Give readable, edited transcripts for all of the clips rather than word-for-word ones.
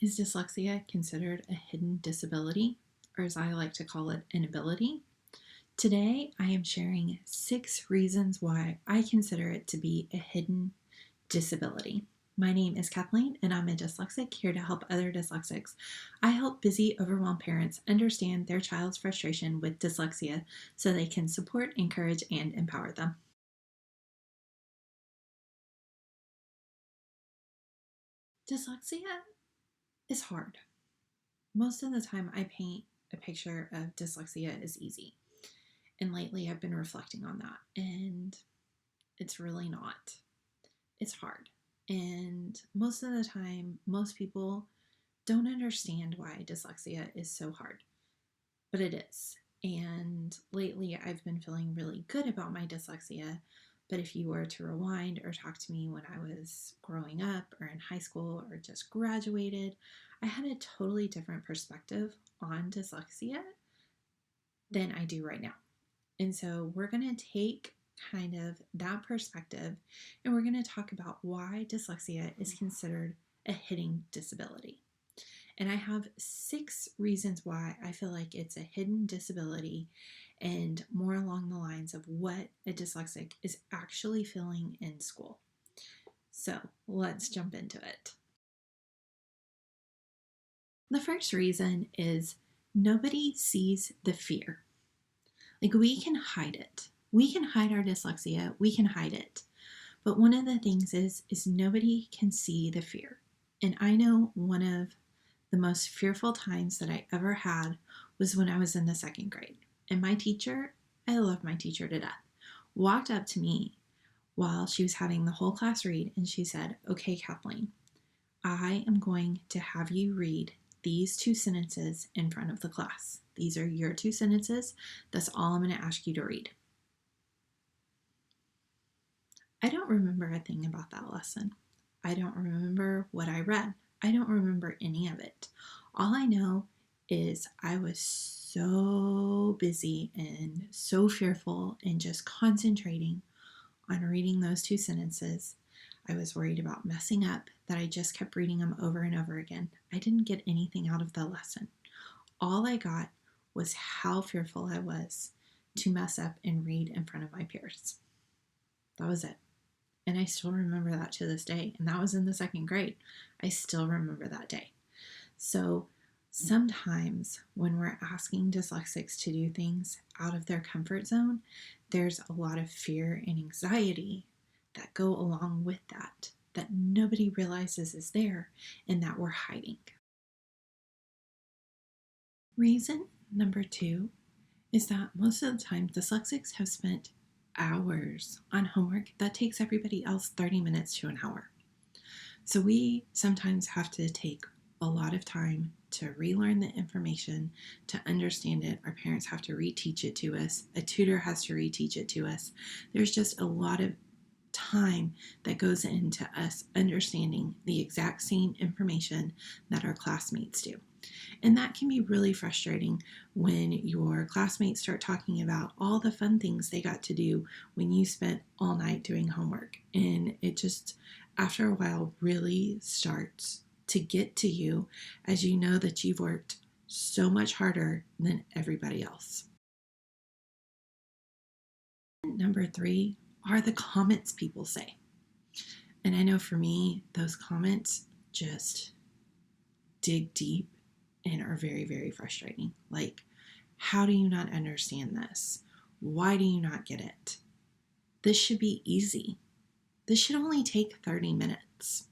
Is dyslexia considered a hidden disability, or as I like to call it, an ability? Today, I am sharing 6 reasons why I consider it to be a hidden disability. My name is Kathleen, and I'm a dyslexic here to help other dyslexics. I help busy, overwhelmed parents understand their child's frustration with dyslexia so they can support, encourage, and empower them. Dyslexia is hard. Most of the time, I paint a picture of dyslexia as easy. And lately, I've been reflecting on that, and it's really not. It's hard. And most of the time, most people don't understand why dyslexia is so hard, but it is. And lately, I've been feeling really good about my dyslexia. But if you were to rewind or talk to me when I was growing up or in high school or just graduated, I had a totally different perspective on dyslexia than I do right now. And so we're going to take kind of that perspective and we're going to talk about why dyslexia is considered a hidden disability. And I have 6 reasons why I feel like it's a hidden disability and more along the lines of what a dyslexic is actually feeling in school. So let's jump into it. The first reason is nobody sees the fear. Like, we can hide it. We can hide our dyslexia. We can hide it. But one of the things is nobody can see the fear. And I know one of the most fearful times that I ever had was when I was in the 2nd grade. And my teacher, I love my teacher to death, walked up to me while she was having the whole class read, and she said, "Okay, Kathleen, I am going to have you read these 2 sentences in front of the class. These are your 2 sentences. That's all I'm going to ask you to read." I don't remember a thing about that lesson. I don't remember what I read. I don't remember any of it. All I know is I was so busy and so fearful and just concentrating on reading those 2 sentences. I was worried about messing up that I just kept reading them over and over again. I didn't get anything out of the lesson. All I got was how fearful I was to mess up and read in front of my peers. That was it. And I still remember that to this day. And that was in the 2nd grade. I still remember that day. So sometimes when we're asking dyslexics to do things out of their comfort zone, there's a lot of fear and anxiety that go along with that nobody realizes is there and that we're hiding. Reason number 2 is that most of the time dyslexics have spent hours on homework that takes everybody else 30 minutes to an hour. So we sometimes have to take a lot of time to relearn the information, to understand it. Our parents have to reteach it to us. A tutor has to reteach it to us. There's just a lot of time that goes into us understanding the exact same information that our classmates do. And that can be really frustrating when your classmates start talking about all the fun things they got to do when you spent all night doing homework. And it just, after a while, really starts to get to you as you know that you've worked so much harder than everybody else. Number 3 are the comments people say. And I know for me, those comments just dig deep and are very, very frustrating. Like, how do you not understand this? Why do you not get it? This should be easy. This should only take 30 minutes.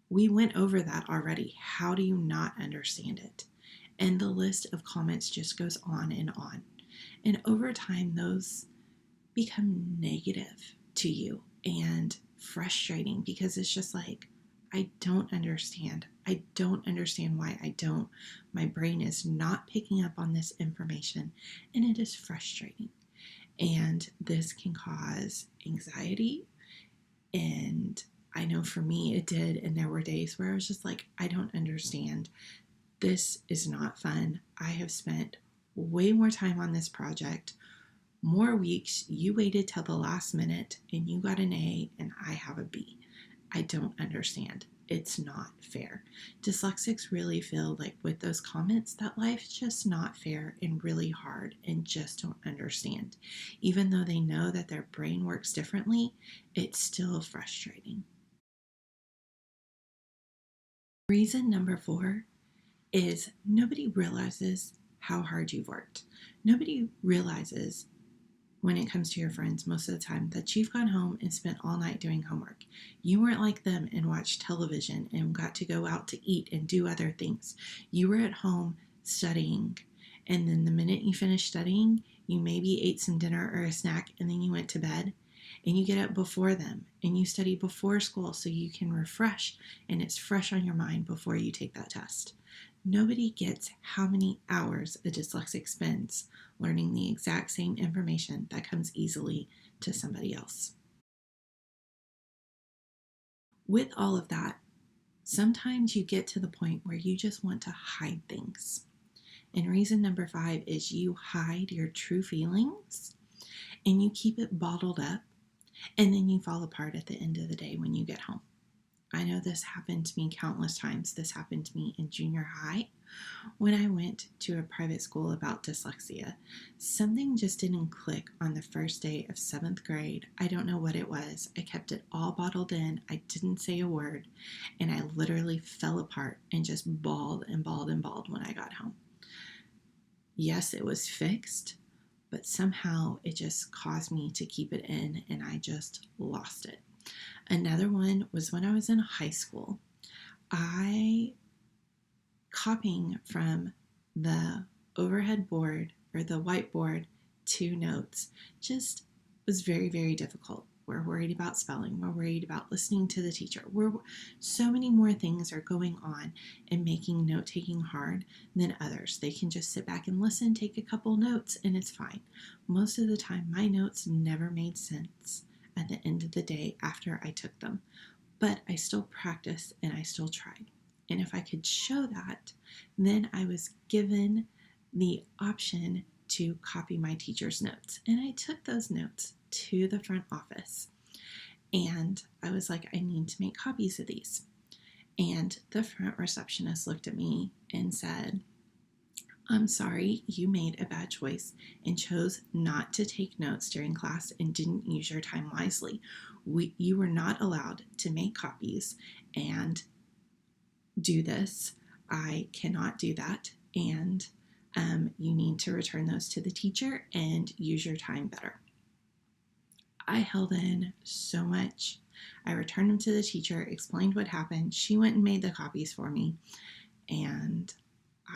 We went over that already. How do you not understand it? And the list of comments just goes on and on. And over time, those become negative to you and frustrating because it's just like, I don't understand. I don't understand why I don't. My brain is not picking up on this information, and it is frustrating. And this can cause anxiety. And I know for me it did. And there were days where I was just like, I don't understand. This is not fun. I have spent way more time on this project, more weeks. You waited till the last minute and you got an A and I have a B. I don't understand. it's not fair. Dyslexics really feel like with those comments that life's just not fair and really hard and just don't understand. Even though they know that their brain works differently, it's still frustrating. Reason number 4 is nobody realizes how hard you've worked. Nobody realizes when it comes to your friends most of the time that you've gone home and spent all night doing homework. You weren't like them and watched television and got to go out to eat and do other things. You were at home studying, and then the minute you finished studying, you maybe ate some dinner or a snack, and then you went to bed, and you get up before them and you study before school so you can refresh and it's fresh on your mind before you take that test. Nobody gets how many hours a dyslexic spends learning the exact same information that comes easily to somebody else. With all of that, sometimes you get to the point where you just want to hide things. And reason number 5 is you hide your true feelings and you keep it bottled up, and then you fall apart at the end of the day when you get home. I know this happened to me countless times. This happened to me in junior high when I went to a private school about dyslexia. Something just didn't click on the first day of 7th grade. I don't know what it was. I kept it all bottled in. I didn't say a word, and I literally fell apart and just bawled and bawled and bawled when I got home. Yes, it was fixed, but somehow it just caused me to keep it in, and I just lost it. Another one was when I was in high school. I copying from the overhead board or the whiteboard to notes just was very, very difficult. We're worried about spelling. We're worried about listening to the teacher. So many more things are going on and making note-taking hard than others. They can just sit back and listen, take a couple notes, and it's fine. Most of the time, my notes never made sense at the end of the day after I took them. But I still practiced and I still tried. And if I could show that, then I was given the option to copy my teacher's notes. And I took those notes to the front office. And I was like, I need to make copies of these. And the front receptionist looked at me and said, I'm sorry, you made a bad choice and chose not to take notes during class and didn't use your time wisely. You were not allowed to make copies and do this. I cannot do that. And you need to return those to the teacher and use your time better. I held in so much. I returned them to the teacher, explained what happened. She went and made the copies for me. And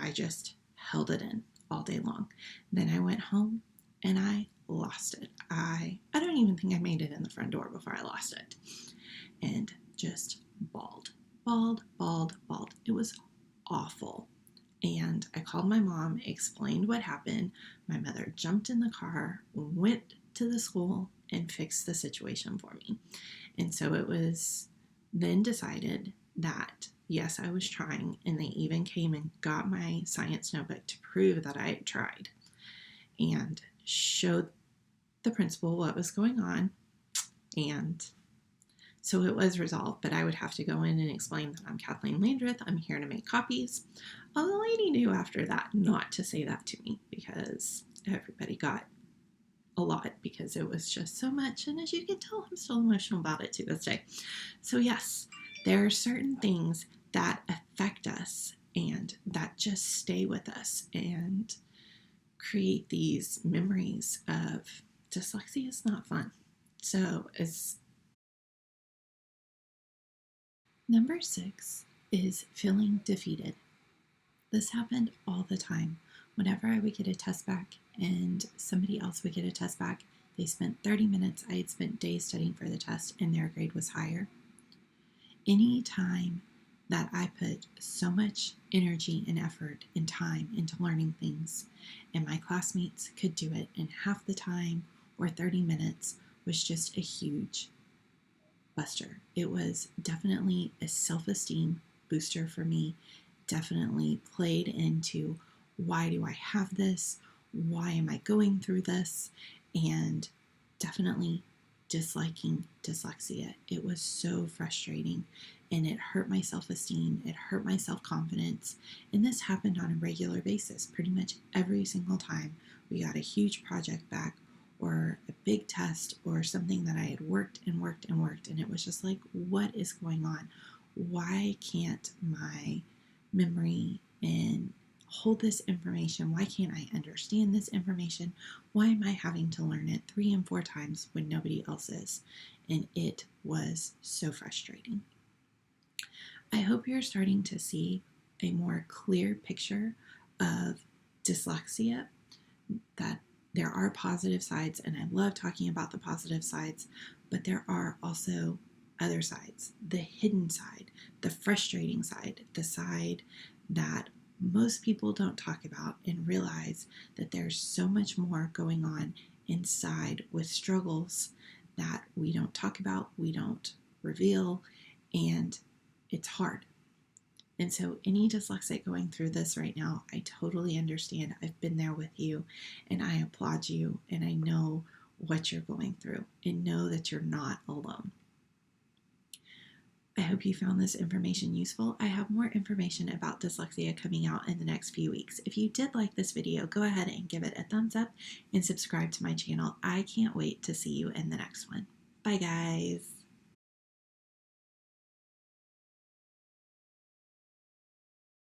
I just held it in all day long. Then I went home and I lost it. I don't even think I made it in the front door before I lost it. And just bawled. It was awful. And I called my mom, explained what happened. My mother jumped in the car, went to the school, and fixed the situation for me. And so it was then decided that yes, I was trying, and they even came and got my science notebook to prove that I had tried and showed the principal what was going on. And so it was resolved, but I would have to go in and explain that I'm Kathleen Landreth. I'm here to make copies. Well, the lady knew after that not to say that to me because everybody got a lot because it was just so much. And as you can tell, I'm still emotional about it to this day. So yes, there are certain things that affect us and that just stay with us and create these memories of dyslexia is not fun. So as number 6 is feeling defeated. This happened all the time. Whenever I would get a test back and somebody else would get a test back, they spent 30 minutes. I had spent days studying for the test and their grade was higher. Any time that I put so much energy and effort and time into learning things and my classmates could do it in half the time or 30 minutes was just a huge buster. It was definitely a self-esteem booster for me. Definitely played into why do I have this? Why am I going through this? And definitely disliking dyslexia. It was so frustrating, and it hurt my self-esteem. It hurt my self-confidence. And this happened on a regular basis. Pretty much every single time we got a huge project back or a big test or something that I had worked and worked and worked, and it was just like, what is going on? Why can't my memory and hold this information? Why can't I understand this information? Why am I having to learn it 3 and 4 times when nobody else is? And it was so frustrating. I hope you're starting to see a more clear picture of dyslexia, that there are positive sides, and I love talking about the positive sides, but there are also other sides, the hidden side, the frustrating side, the side that most people don't talk about and realize that there's so much more going on inside with struggles that we don't talk about, we don't reveal, and it's hard. And so any dyslexic going through this right now, I totally understand. I've been there with you, and I applaud you, and I know what you're going through, and know that you're not alone. I hope you found this information useful. I have more information about dyslexia coming out in the next few weeks. If you did like this video, go ahead and give it a thumbs up and subscribe to my channel. I can't wait to see you in the next one. Bye, guys.